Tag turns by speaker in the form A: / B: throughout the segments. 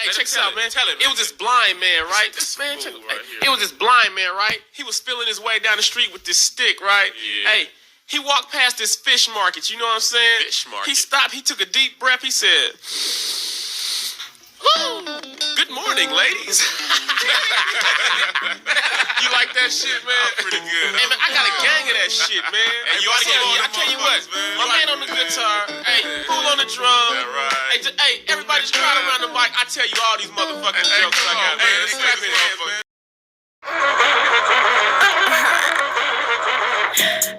A: Hey, check this out, man. It was this blind man, right? It was this blind man, right? He was feeling his way down the street with this stick, right?
B: Yeah.
A: Hey, he walked past this fish market. You know what I'm saying?
B: Fish market.
A: He stopped. He took a deep breath. He said, "Good morning, ladies." You like that shit, man?
B: Pretty good.
A: Hey, man, I got a gang of that shit, man.
B: Hey, you oughta
A: I
B: get
A: tell you what,
B: man.
A: my man on the guitar, hey, Pool on the drum.
B: Yeah, right.
A: Hey, everybody just crowd around the mic. I tell you all these motherfucking jokes I got, man.
B: Let's clap your hands, man.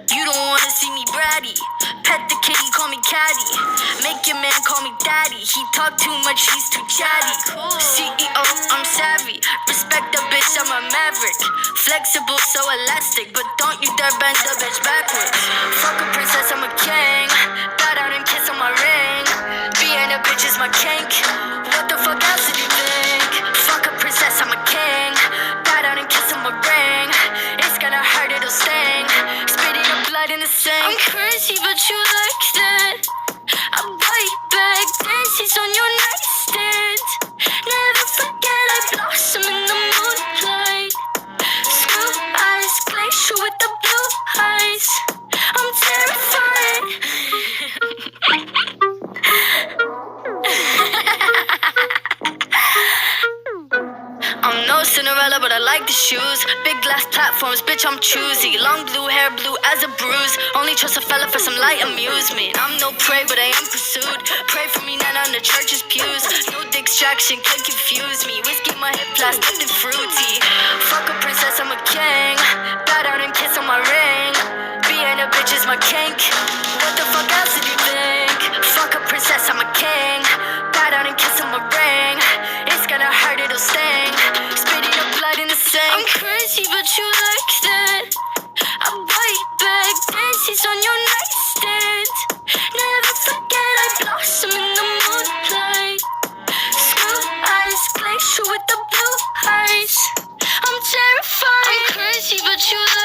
C: You don't wanna see me bratty. Pet the kitty, call me caddy. Make your man call me daddy. He talk too much, he's too chatty. CEO, I'm savvy. Respect the bitch, I'm a maverick. Flexible, so elastic, but don't you dare bend the bitch backwards. Fuck a princess, I'm a king. Bow down and kiss on my ring. Being a bitch is my kink. What the fuck else did you think? Fuck a princess, I'm a king. Bow down and kiss on my ring. It's gonna hurt, it'll sting. Spitting up blood in the sink. I'm crazy, but you like that. I bite back, dances on your nightstand. Never forget I blossom in the moonlight. Screw eyes, glacier with the blue eyes. I'm terrified. I'm no Cinderella, but I like the shoes. Big glass platforms, bitch, I'm choosy. Long blue hair, blue as a bruise. Only trust a fella for some light amusement. I'm no prey, but I am pursued. Pray for me, not on the church's pews. No distraction can confuse me. Whiskey in my hip, plastic and fruity. Fuck a princess, I'm a king. Bow down and kiss on my ring. Being a bitch is my kink. What the fuck else did you think? Fuck a princess, I'm a king. Bow down and kiss on my ring. It's gonna hurt, it'll sting. Spitting up blood in the sink. I'm crazy, but you like that. I bite back, dances on your nightstand. Never forget I blossom in the moonlight. Screw eyes, glacier with the blue eyes. I'm terrified. I'm crazy, but you like